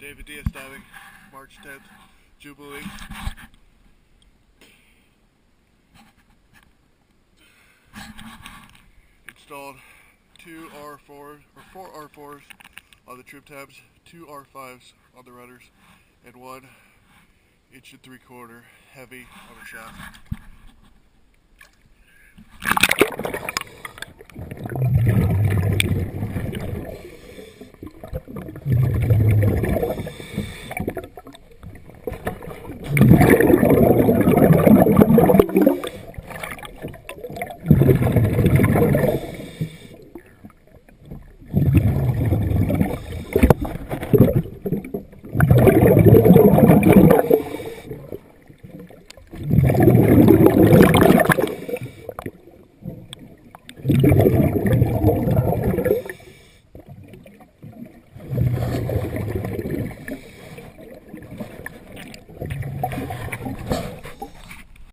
David Diaz diving, March 10th, Jubilee. Installed 2 R4s or 4 R4s on the trim tabs, 2 R5s on the rudders, and 1 1 3/4 heavy on the shaft.